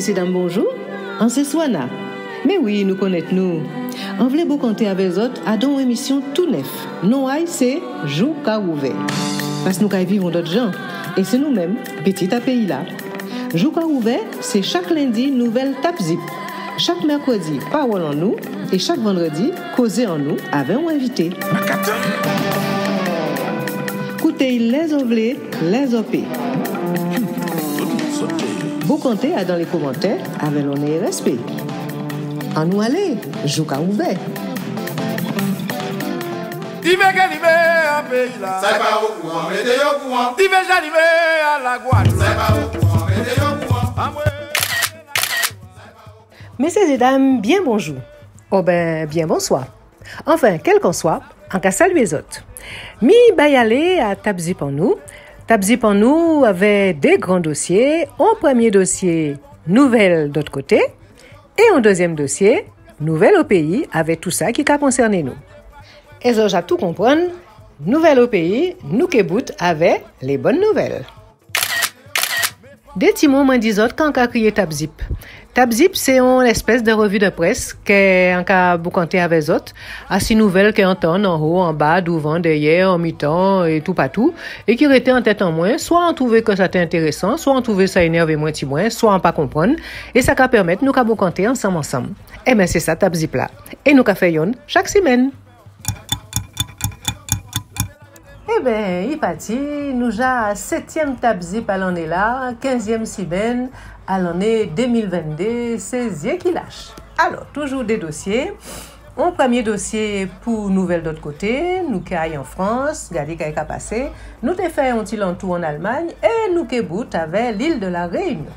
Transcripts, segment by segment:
Messieurs, dames, bonjour. En c'est Swana. Mais oui, nous connaissons nous. On voulait vous compter avec les autres à une émission tout neuf. Non, c'est Jou ka ouvert. Parce que nous vivons d'autres gens. Et c'est nous-mêmes, petit à pays là. Jou ka ouvert, c'est chaque lundi, nouvelle Tap Zip. Chaque mercredi, parole en nous. Et chaque vendredi, causer en nous avec un invité. Écoutez les onglets, les OP. Vous comptez dans les commentaires avec l'honneur et respect. En nous aller, Jou ka ouvert. Messieurs et dames, bien bonjour. Oh ben, bien bonsoir. Enfin, quel qu'on soit, en cas saluer les autres. Mi bayale à Tap Zip en nous. Tap Zip en nous avait des grands dossiers. En premier dossier, nouvelles d'autre côté. Et en deuxième dossier, nouvelles au pays avec tout ça qui a concerné nous. Et ça, j'ai tout comprendre. Nouvelles au pays, nous qui bout avec les bonnes nouvelles. Des petits mots m'en disent autres quand on a crié Tap Zip. Tap Zip, c'est une espèce de revue de presse qu'on a boucanté avec les autres, à six nouvelles qu'on entend en haut, en bas, devant, derrière, en mi-temps et tout partout, et qui étaient en tête en moins, soit on trouvait que ça était intéressant, soit on trouvait ça énervé moins petit moins, soit on pas comprendre, et ça va permettre nous qu'à boucanter ensemble. Eh ben c'est ça Tap Zip là. Et nous qu'à faire yon chaque semaine. Eh bien, il parti, nous avons 7e Tap Zip à l'année là, 15e semaine à l'année 2022, 16e qui lâche. Alors, toujours des dossiers. Un premier dossier pour nouvelles d'autre côté, nous qui aillons en France, regardez qui a passé. Nous avons fait un petit tour en Allemagne et nous qui bout avec l'île de la Réunion.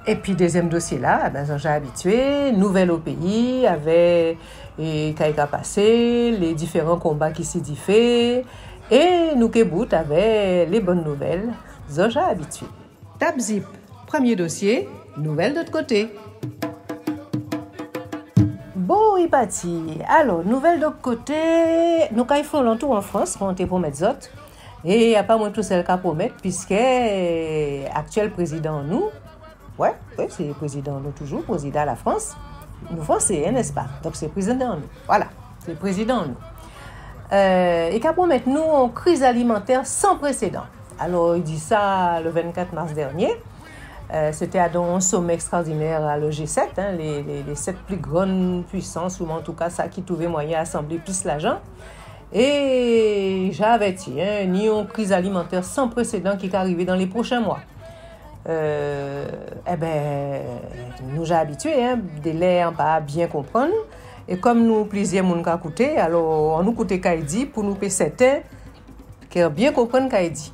Et puis, deuxième dossier là, ben, j'ai habitué, nouvelles au pays, avec qui a passé, les différents combats qui s'y diffèrent. Et nous qui bout avec les bonnes nouvelles, j'ai habitué. Tap Zip, premier dossier, nouvelles d'autre côté. Bon, il parti. Alors, nouvelles d'autre côté, nous quand ils font l'entour en France, on était pour mettre autres. Et il n'y a pas moins tout seul qu'à promettre, puisque actuel président nous, ouais, c'est le président nous toujours, président de la France, nous Français, n'est-ce pas? Donc c'est président nous. Voilà, c'est le président nous. Et qu'à promettre nous une crise alimentaire sans précédent. Alors, il dit ça le 24 mars dernier. C'était à un sommet extraordinaire à le G7, hein, les 7 plus grandes puissances, ou en tout cas, ça qui trouvait moyen d'assembler plus l'argent. Et j'ai averti, ni une crise alimentaire sans précédent qui est arrivée dans les prochains mois. Eh ben, nous avons habitués, délai en pas bien comprendre. Et comme nous plaisir moun ka coûter, alors on nous coûter Kaidi pour nous payer certains qui bien comprendre Kaidi.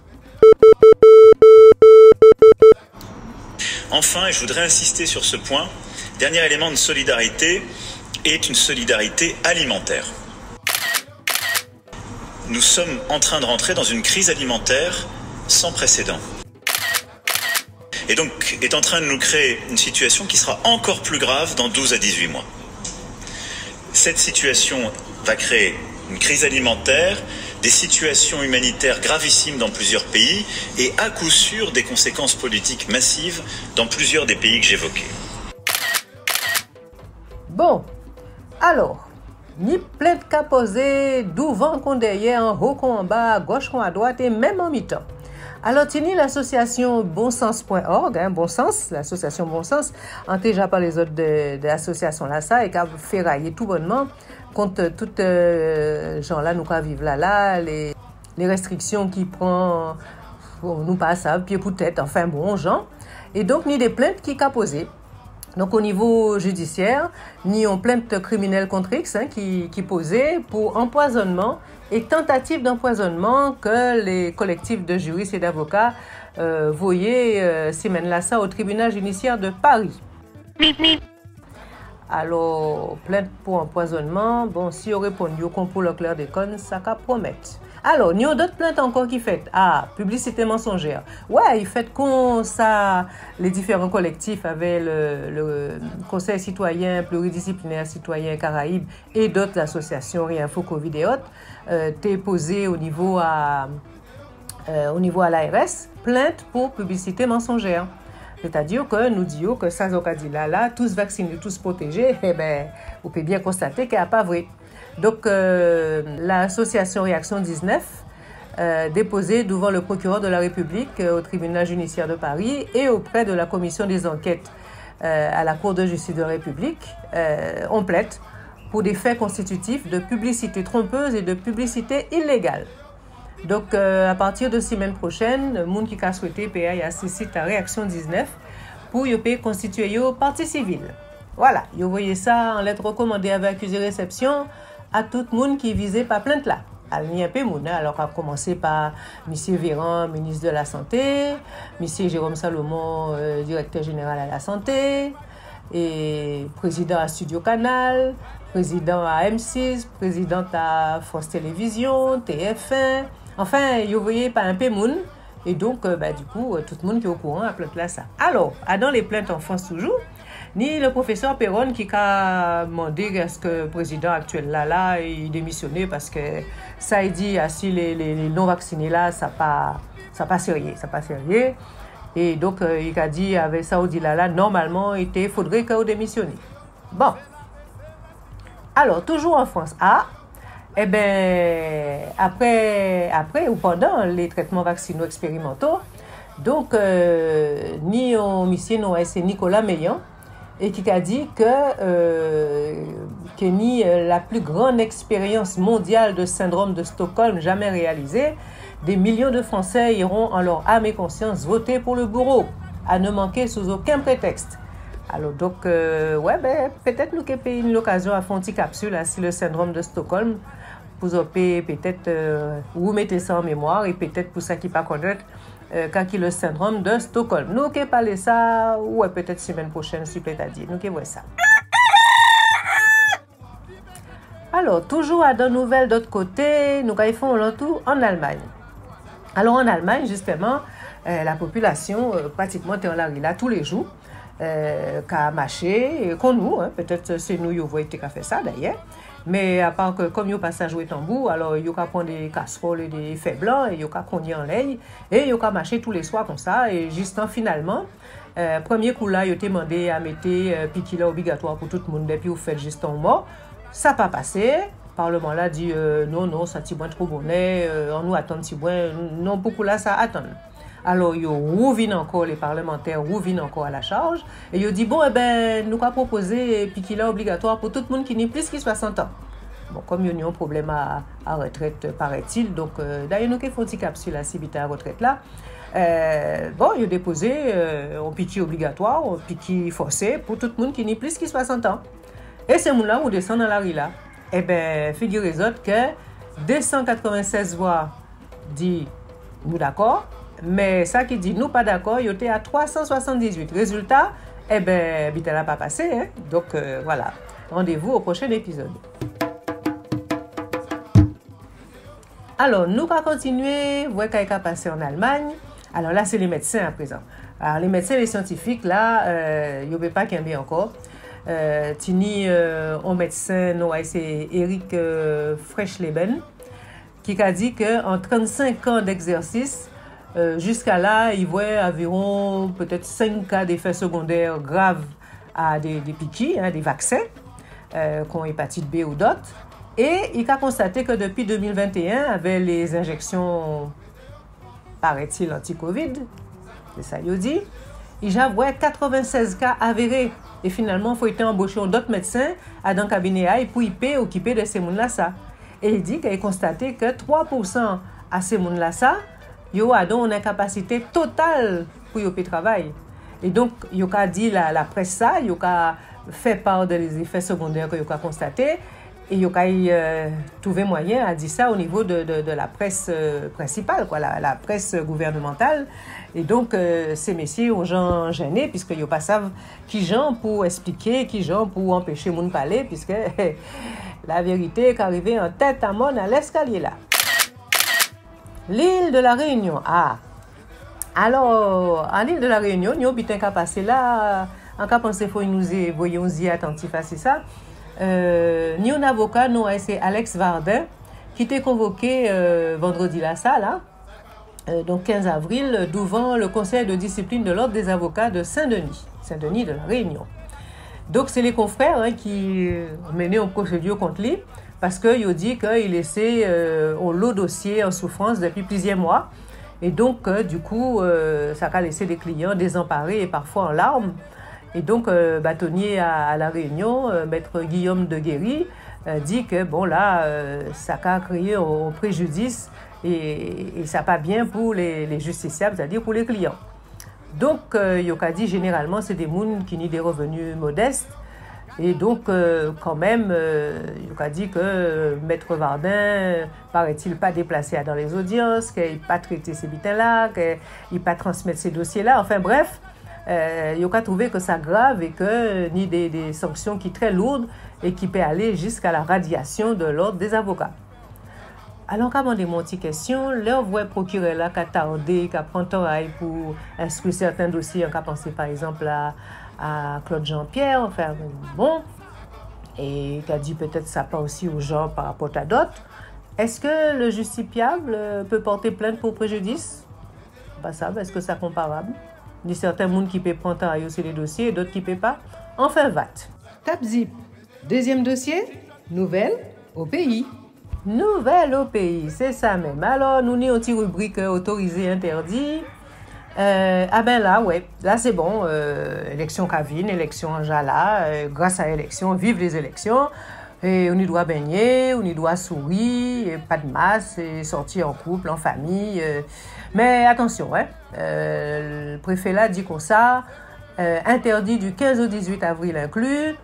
Enfin, et je voudrais insister sur ce point, dernier élément de solidarité est une solidarité alimentaire. Nous sommes en train de rentrer dans une crise alimentaire sans précédent. Et donc est en train de nous créer une situation qui sera encore plus grave dans 12 à 18 mois. Cette situation va créer une crise alimentaire, des situations humanitaires gravissimes dans plusieurs pays et à coup sûr des conséquences politiques massives dans plusieurs des pays que j'évoquais. Bon, alors, ni plainte qu'à poser, devant qu'on derrière, en haut qu'on en bas, à gauche qu'on à droite et même en mi-temps. Alors, tini l'association bonsens.org, bon sens, l'association Bon Sens, en déjà par les autres de l'association là, ça, et qui a fait railler tout bonnement contre tout gens là, nous qui vivent là, les restrictions qui prend, nous passent à pied pour tête, enfin bon, gens. Et donc, ni des plaintes qui qu'a posé. Donc, au niveau judiciaire, ni une plainte criminelle contre X qui posait pour empoisonnement et tentative d'empoisonnement que les collectifs de juristes et d'avocats voyaient semaine là ça au tribunal judiciaire de Paris. Alors, plainte pour empoisonnement, bon, si on répond au complot le clair des connes, ça qu'à promettre. Alors, il y a d'autres plaintes encore qui fait. Ah, publicité mensongère. Ouais, il fait qu'on ça, les différents collectifs avec le Conseil citoyen, pluridisciplinaire citoyen Caraïbes et d'autres associations, Réinfo Covid et autres, t'es posé au niveau à l'ARS, plainte pour publicité mensongère. C'est-à-dire que nous disons que ça, là, tous vaccinés, tous protégés, eh ben, vous pouvez bien constater qu'il n'y a pas vrai. Donc, l'association Réaction 19, déposée devant le procureur de la République au tribunal judiciaire de Paris et auprès de la commission des enquêtes à la Cour de justice de la République, on plaide pour des faits constitutifs de publicité trompeuse et de publicité illégale. Donc, à partir de semaine prochaine, le monde qui a souhaité payer assiste à Réaction 19 pour constituer une partie civile. Voilà, vous voyez ça en lettre recommandée avec accusé réception à tout le monde qui est visé par plainte là. Alors, on a commencé par M. Véran, ministre de la Santé, M. Jérôme Salomon, directeur général à la Santé, et président à Studio Canal, président à M6, présidente à France Télévisions, TF1. Enfin, vous voyez, pas un peu moun. Et donc, du coup, tout le monde qui est au courant a plainte là ça. Alors, dans les plaintes en France toujours, ni le professeur Perron qui a demandé est-ce que le président actuel là, il démissionné parce que ça, il dit, si les non-vaccinés là, ça pas sérieux, ça pas sérieux. Et donc, il a dit, avec ça, dit là, normalement, il faudrait qu'il démissionne. Bon. Alors, toujours en France. Eh bien, après ou pendant les traitements vaccinaux expérimentaux, donc, ni c'est Nicolas Meillan, et qui a dit que ni la plus grande expérience mondiale de syndrome de Stockholm jamais réalisée, des millions de Français iront en leur âme et conscience voter pour le bourreau, à ne manquer sous aucun prétexte. Alors donc, peut-être nous avons l'occasion à faire une petite capsule si le syndrome de Stockholm, pour peut-être vous mettez ça en mémoire et peut-être pour ça qui pas connaître quand il le syndrome de Stockholm. Nous qui parler ça ou peut-être semaine prochaine si peut-être à dire. Nous qui voyons ça. Alors toujours à de nouvelles d'autre côté, nous avons un tour en Allemagne. Alors en Allemagne justement, la population pratiquement est en la rue là tous les jours. Qu'à marcher, qu'on nous, peut-être c'est nous qui avons été qu'à faire ça d'ailleurs. Mais à part que comme il passe à jouer tambour, alors il y a prendre des casseroles et des faits blancs et il y a cogner en l'air et il y a marcher tous les soirs comme ça et juste finalement premier coup là il a demandé à mettre piqûre obligatoire pour tout le monde et puis vous faites juste en mort, ça pas passé. Le Parlement là dit non ça t'y bon trop bonnet, on nous attend t'y bon non beaucoup là ça attend. Alors, ils reviennent encore, les parlementaires reviennent encore à la charge. Et ils disent, nous avons proposé piqûre obligatoire pour tout le monde qui n'a plus que 60 ans. Bon, comme il y a un problème à retraite, paraît-il, donc, d'ailleurs, nous avons fait une capsule à Cibita à retraite là. Ils ont déposé un piqûre obligatoire, un piqûre forcé pour tout le monde qui n'a plus que 60 ans. Et ces gens-là, on descend dans la rue là. Figurez-vous que 296 voix disent, nous d'accord. Mais ça qui dit nous pas d'accord, il était à 378. Résultat, Bitel n'a pas passé. Hein? Donc voilà, rendez-vous au prochain épisode. Alors, nous allons continuer, voir ce qui a passé en Allemagne. Alors là, c'est les médecins à présent. Alors les médecins et les scientifiques, là, ils ne peuvent pas camber encore. Tini, un médecin, c'est Eric Frechleben, qui a dit qu'en 35 ans d'exercice, jusqu'à là, il voit environ peut-être 5 cas d'effets secondaires graves à des piqûres, des vaccins, comme hépatite B ou d'autres. Et il a constaté que depuis 2021, avec les injections, paraît-il, anti-Covid, c'est ça il dit, il y a 96 cas avérés. Et finalement, il faut être embauché d'autres médecins à dans le cabinet pour occuper de ces gens-là. Et il dit qu'il a constaté que 3% à ces gens-là, ils ont une incapacité totale pour y travailler. Et donc, ils ont dit la presse ça, ils ont fait part des effets secondaires qu'ils ont constatés. Et ils ont trouvé moyen à dire ça au niveau de la presse principale, quoi, la presse gouvernementale. Et donc, ces messieurs ont gens gênés, puisqu'ils ne savent pas qui gens pour expliquer, qui gens pour empêcher les gens de parler, puisque la vérité est arrivée en tête à mon à l'escalier là. L'île de la Réunion. Alors, à l'île de la Réunion, nous avons passé là, en cas pensé faut nous voyons y attentifs à ça. Ni un avocat, c'est Alex Vardin, qui était convoqué vendredi là, ça là. donc 15 avril, devant le conseil de discipline de l'ordre des avocats de Saint-Denis de la Réunion. Donc c'est les confrères qui ont mené une procédure contre lui parce qu'ils ont dit qu'il laissait le dossier en souffrance depuis plusieurs mois. Et donc, du coup, ça a laissé des clients désemparés et parfois en larmes. Et donc, bâtonnier à La Réunion, maître Guillaume de Guéry, dit que bon là, ça a créé un préjudice et ça pas bien pour les justiciables, c'est-à-dire pour les clients. Donc, il a dit généralement, c'est des gens qui ont des revenus modestes. Et donc, quand même, il a dit que Maître Vardin, paraît-il, pas déplacé dans les audiences, qu'il n'a pas traité ces bitins-là, qu'il n'a pas transmis ces dossiers-là. Enfin bref, il a trouvé que ça grave et que ni des sanctions qui sont très lourdes et qui peuvent aller jusqu'à la radiation de l'ordre des avocats. Alors, quand on demande une question, leur voix procureur là, qui a tardé, qui a pris temps pour inscrire certains dossiers, on a pensé par exemple à Claude Jean-Pierre, enfin bon, et qui a dit peut-être ça pas aussi aux gens par rapport à d'autres. Est-ce que le justifiable peut porter plainte pour préjudice? Pas ça, est-ce que c'est comparable? Il y a certains gens qui peuvent prendre temps à sur les dossiers et d'autres qui ne peuvent pas. Enfin, VAT. Tap zip. Deuxième dossier, nouvelle au pays. Nouvelle au pays, c'est ça même. Alors, nous avons une petite rubrique autorisée, interdit. Ah ben là, ouais, là c'est bon. Élection Kavine, élection Anjala, grâce à l'élection, vive les élections. Et on y doit baigner, on y doit sourire, pas de masse, et sortir en couple, en famille. Mais attention, le préfet là dit comme ça, interdit du 15 au 18 avril inclus,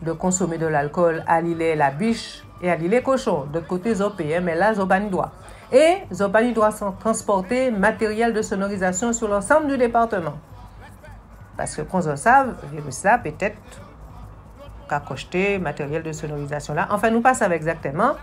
de consommer de l'alcool à l'îlet la biche et à l'îlet cochon. De côté Zopé, mais là Zopani doit. Et Zopani doit transporter matériel de sonorisation sur l'ensemble du département. Parce que qu'on en savent, le virus là peut-être qu'à cocheter matériel de sonorisation là. Enfin, nous pas savons exactement.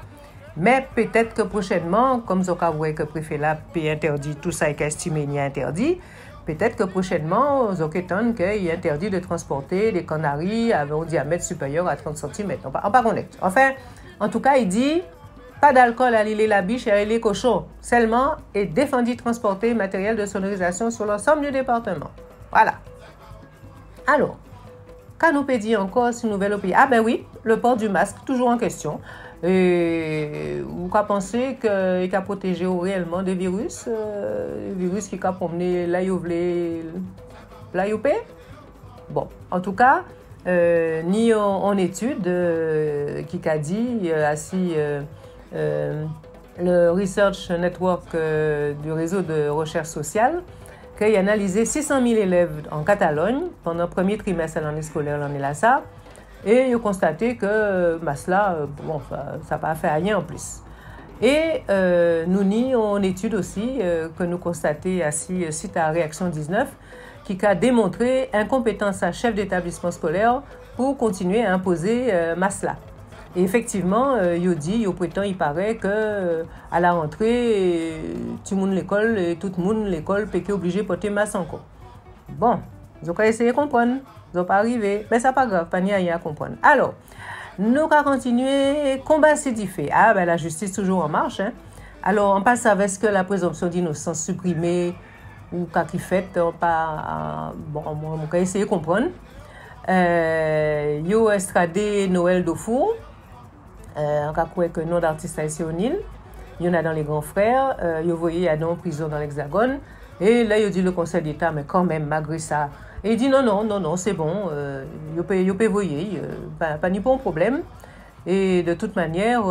Mais peut-être que prochainement, comme Zoka voit que le préfet là peut interdit tout ça et qu'estimé il y a interdit, peut-être que prochainement, Zoka étonne qu'il est interdit de transporter des canaries avec un diamètre supérieur à 30 cm. On ne pas connaître. Enfin, en tout cas, il dit pas d'alcool à l'île la biche et à l'île cochon. Seulement, est défendu de transporter matériel de sonorisation sur l'ensemble du département. Voilà. Alors, quand nous peut dire encore si nouvelle au pays? Ah ben oui, le port du masque, toujours en question. Et vous pensez qu'il a protégé réellement des virus, virus qui a promené l'AIOP. Bon, en tout cas, ni en étude qui a dit ainsi le Research Network du réseau de recherche sociale qu'il a analysé 600 000 élèves en Catalogne pendant le premier trimestre de l'année scolaire, l'année là ça. Et il a constaté que cela, bon, ça n'a pas fait rien en plus. Et nous ni on étude aussi que nous constatons ainsi suite à Réaction 19 qui a démontré incompétence à chef d'établissement scolaire pour continuer à imposer cela. Et effectivement, il prétend, il paraît que à la rentrée, tout le monde l'école et tout le monde l'école peut être obligé de porter masque encore. Bon, ils ont essayé de comprendre. Ils n'ont pas arrivé, mais ça n'est pas grave, pas rien à comprendre. Alors, nous allons continuer, combat sédifé. Ah, ben la justice toujours en marche. Alors, on passe avec ce que la présomption d'innocence supprimée ou qui fait, on pas, bon, on va essayer de comprendre. Yo estradé Noël Dofour, on va croire que nom d'artiste ici au Nil. Il y en a dans les grands frères, yo voyez, il y a dans prison dans l'Hexagone. Et là, il dit le Conseil d'État, mais quand même, malgré ça, et il dit non, c'est bon, il peut voyer, pas ni bon problème. Et de toute manière,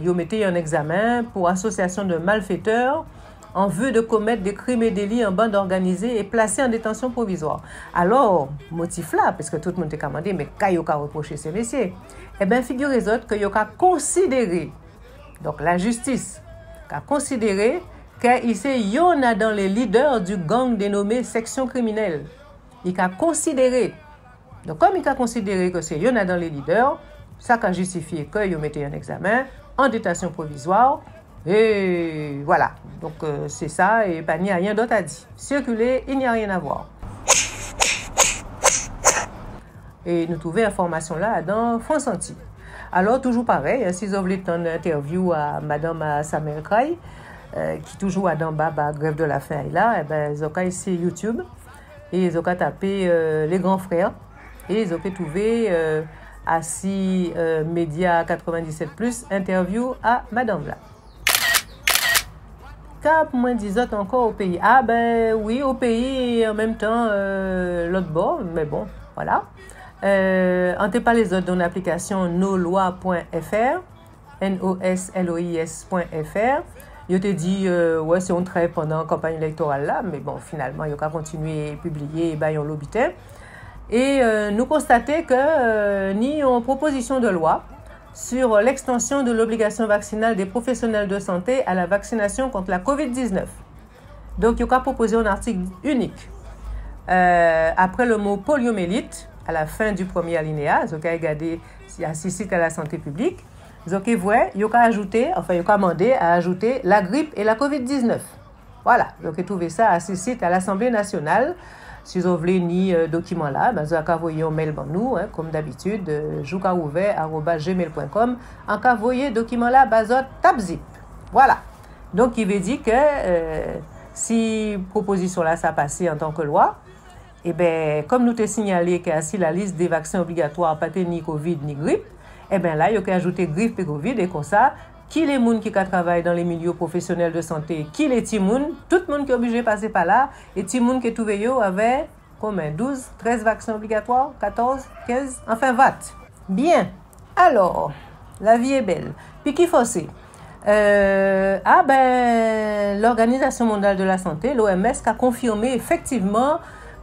il mettait un examen pour association de malfaiteurs en vue de commettre des crimes et délits en bande organisée et placés en détention provisoire. Alors, motif là, parce que tout le monde est commandé, mais quand il a reproché ces messieurs, eh bien, figurez-vous qu'il a considéré, donc la justice a considéré qu'il y en a dans les leaders du gang dénommé section criminelle. Il a considéré, donc comme il a considéré que c'est y en a dans les leaders, ça a justifié qu'il mettait un examen en détention provisoire. Et voilà, donc c'est ça, et il n'y a rien d'autre à dire. Circuler, il n'y a rien à voir. Et nous trouvons l'information là dans France Antilles. Alors, toujours pareil, si vous voulez une interview à Madame Samuel Kray, qui toujours à d'en bas, grève de la faim là, et ben, ils ont ici YouTube et ils ont tapé les grands frères et ils ont trouvé assis Média 97+, interview à Madame là. Cap, moins 10 autres encore au pays. Ah ben oui, au pays et en même temps l'autre bord, mais bon, voilà. On ne pas les autres dans l'application noslois.fr, noslois.fr. Je te dit, ouais, c'est un trait pendant la campagne électorale là, mais bon, finalement, il y a qu'à continuer à publier, ben, on l'habitait. Et nous constatons que ni une proposition de loi sur l'extension de l'obligation vaccinale des professionnels de santé à la vaccination contre la COVID-19. Donc, il y a qu'à proposer un article unique. Après le mot poliomyélite, à la fin du premier alinéa, il y a regardé à la santé publique. Donc, il y a qu'à ajouter, enfin, il y a qu'à demander à ajouter la grippe et la COVID-19. Voilà, donc, il trouvé ça à à l'Assemblée nationale. Si vous voulez ni document là, ben, vous avez envoyer un mail pour nous, hein, comme d'habitude, joukaouvert@gmail.com. En cas envoyer document là, bazot tabzip. Voilà. Donc, il veut dire que si proposition là, ça passé en tant que loi, et ben, comme nous t'ai signalé que si la liste des vaccins obligatoires pas ni Covid ni grippe, et ben là, il y a qu'à ajouter grippe et Covid et comme ça, qui les gens qui travaillent dans les milieux professionnels de santé, qui les timouns, tout le monde qui est obligé de passer par là, et timouns qui est tout veillé avec combien 12, 13 vaccins obligatoires, 14, 15, enfin 20. Bien. Alors, la vie est belle. Puis qui forcé? L'Organisation mondiale de la santé, l'OMS, a confirmé effectivement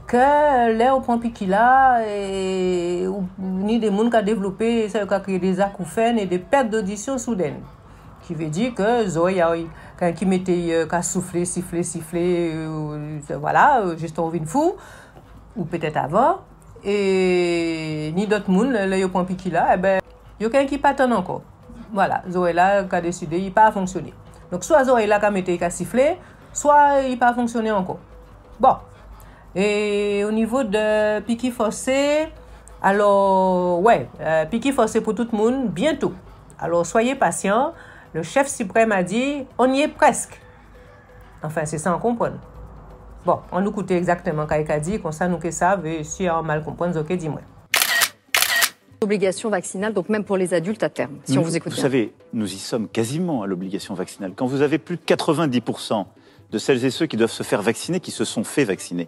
que là au point piqué là et ni des gens qui ont développé ça qui a créé des acouphènes et des pertes d'audition soudaines. Qui veut dire que quand qui mettait qu'à souffler, siffler, voilà, juste en vin fou, ou peut-être avant, et ni d'autres monde, là, au point piqué là, eh ben, il y a quelqu'un qui patronne encore. Voilà, Zoé là, qui a décidé, il n'a pas fonctionné. Donc, soit Zoé là, qui mettait qu'à siffler, soit il n'a pas fonctionné encore. Bon. Et au niveau de piqué forcé, alors, ouais, piqué forcé pour tout le monde, bientôt. Alors, soyez patients. Le chef suprême a dit, on y est presque. Enfin, c'est ça, on comprend. Bon, on nous écoute exactement ce qu'il a dit, comme ça, nous que ça, et si on mal comprendre, ok, dis-moi. Obligation vaccinale, donc même pour les adultes à terme, si on vous écoute bien. Vous savez, nous y sommes quasiment à l'obligation vaccinale. Quand vous avez plus de 90% de celles et ceux qui doivent se faire vacciner, qui se sont fait vacciner,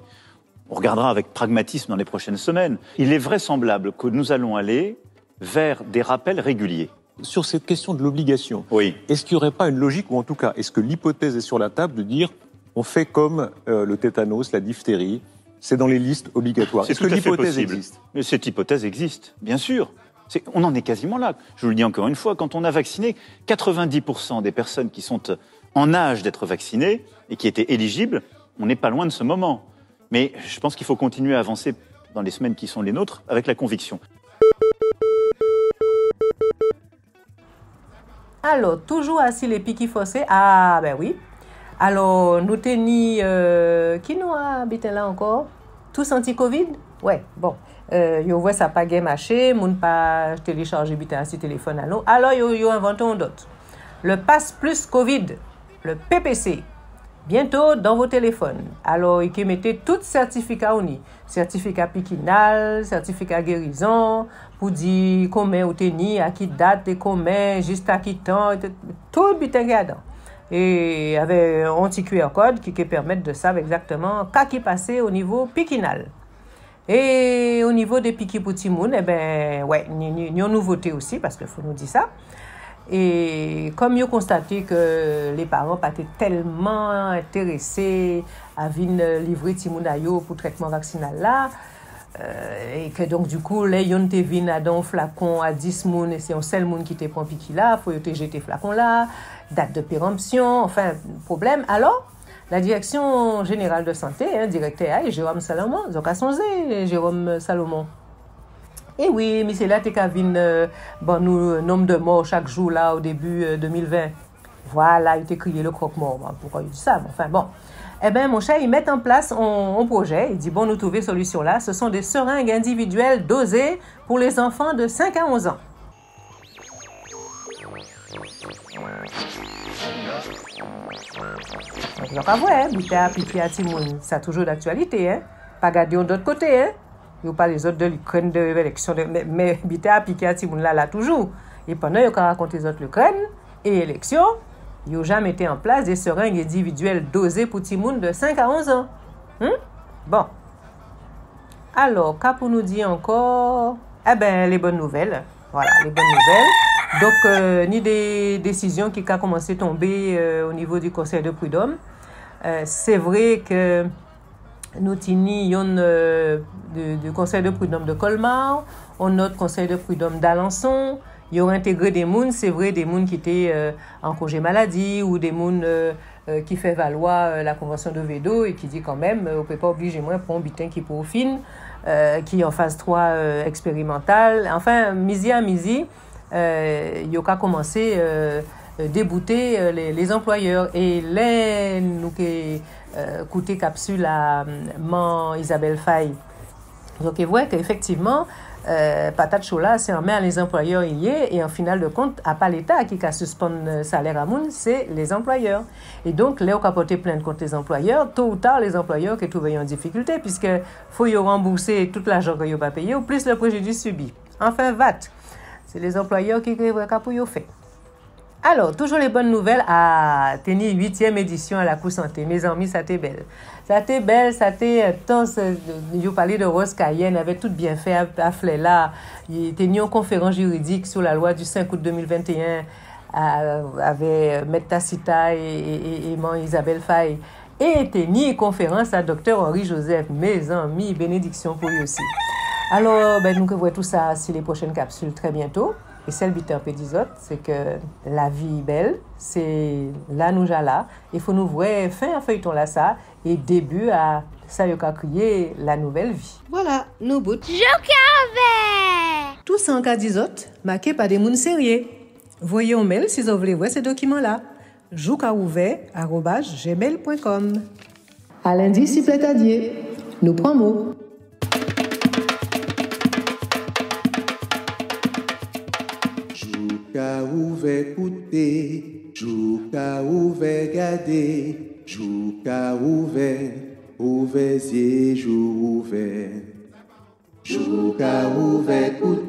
on regardera avec pragmatisme dans les prochaines semaines. Il est vraisemblable que nous allons aller vers des rappels réguliers. Sur cette question de l'obligation, oui. Est-ce qu'il n'y aurait pas une logique, ou en tout cas, est-ce que l'hypothèse est sur la table de dire on fait comme le tétanos, la diphtérie, c'est dans les listes obligatoires? C'est Est-ce que l'hypothèse existe? Mais cette hypothèse existe, bien sûr. On en est quasiment là. Je vous le dis encore une fois, quand on a vacciné 90% des personnes qui sont en âge d'être vaccinées et qui étaient éligibles, on n'est pas loin de ce moment. Mais je pense qu'il faut continuer à avancer dans les semaines qui sont les nôtres avec la conviction. Alors, toujours assis les piquets forcés. Ah, ben oui. Alors, nous tenons... qui nous a habité là encore? Tous anti-Covid? Ouais, bon. Yo voit ça pas game marché, moun pas télécharger bité à téléphone à nous. Alors, yo inventé un autre. Le Pass Plus Covid, le PPC. Bientôt dans vos téléphones. Alors, ils mettent tout certificat uni. Certificat piquinal, certificat guérison, pour dire combien vous tenez, à qui date et combien, juste à qui temps, tout le bitin dedans. Et avec un petit QR code qui permet de savoir exactement qu'est-ce qui passé au niveau piquinal. Et au niveau des piquets pour Timoun, eh ben, ouais, il y a une nouveauté aussi, parce qu'il faut nous dire ça. Et comme ils ont constaté que les parents n'étaient pas tellement intéressés à venir livrer Timoun pour le traitement vaccinal là, et que donc du coup, là, ils ont été dans un flacon à 10 moun, et c'est un seul moun qui te prend piqué là, il faut jeter le flacon là, date de péremption, enfin, problème. Alors, la direction générale de santé, directeur Jérôme Salomon, donc à songer Jérôme Salomon. Et oui, mais c'est là que tu as vu nous nombre de morts chaque jour là au début 2020. Voilà, il t'a crié le croque-mort. Pourquoi il dit ça? Enfin bon. Eh bien, mon cher, ils mettent en place un projet. Il dit, bon, nous trouver solution là. Ce sont des seringues individuelles dosées pour les enfants de 5 à 11 ans. Donc, à voir, bite à piquer à Timoun, ça a toujours d'actualité, hein. Pas garder d'autre côté, hein. Yo pas les autres de l'Ukraine de l'élection, mais bite à piquer à Timoun là toujours. Et pendant yo ka raconter les autres l'Ukraine et élection, yo jamais été en place des seringues individuelles dosées pour Timoun de 5 à 11 ans. Bon. Alors, qu'à pour nous dire encore? Eh ben, les bonnes nouvelles. Voilà, les bonnes nouvelles. Donc, ni des décisions qui ont commencé à tomber au niveau du Conseil de prud'homme. C'est vrai que nous avons du Conseil de prud'homme de Colmar, on a notre Conseil de prud'homme d'Alençon. Il y aura intégré des mouns, c'est vrai, des mouns qui étaient en congé maladie ou des mouns qui fait valoir la convention de Vedo et qui dit quand même, on ne peut pas obliger moi pour un bitin qui profine, qui est en phase 3 expérimentale. Enfin, midi à midi, il y a commencé débouter les employeurs. Et là, nous qui écouté capsule à Isabelle Faye. Donc, vous voyez qu'effectivement, patate chola, c'est en main les employeurs hier et en finale de compte, à pas l'État qui a suspendu le salaire à moun, c'est les employeurs. Et donc, là, on a porté plainte contre les employeurs. Tôt ou tard, les employeurs qui trouvent en difficulté puisque faut y rembourser tout l'argent qu'ils n'ont pas payé ou plus le préjudice subi. Enfin, VAT. C'est les employeurs qui créent pour y fait. Alors, toujours les bonnes nouvelles à tenir 8e édition à la Coup Santé. Mes amis, ça t'est belle. Ça t'est belle, ça t'est temps. Vous parlez de Rose Cayenne, avait tout bien fait à Fléla. Il était une conférence juridique sur la loi du 5 août 2021 avec Maître Tacita et Isabelle Faye. Et était une conférence à Dr Henri Joseph. Mes amis, bénédiction pour lui aussi. Alors, nous voyons tout ça sur les prochaines capsules très bientôt. Et celle qui pédisote, c'est que la vie est belle, c'est là nous là. Il faut nous voir fin à feuilleton là ça et début à ça y a crié la nouvelle vie. Voilà, nous bout. Tout ça en cas d'isote, marqué par des mouns sérieux. Voyez un mail si vous voulez voir ces documents-là. joukaouvert@gmail.com. À lundi, si plaît à Dieu. Nous prenons mot. Jouka ouvert écouter, jouka ouvert garder, jouka ouvert, ouvert yeux, jou ouvert. Jouka ouvert écouter.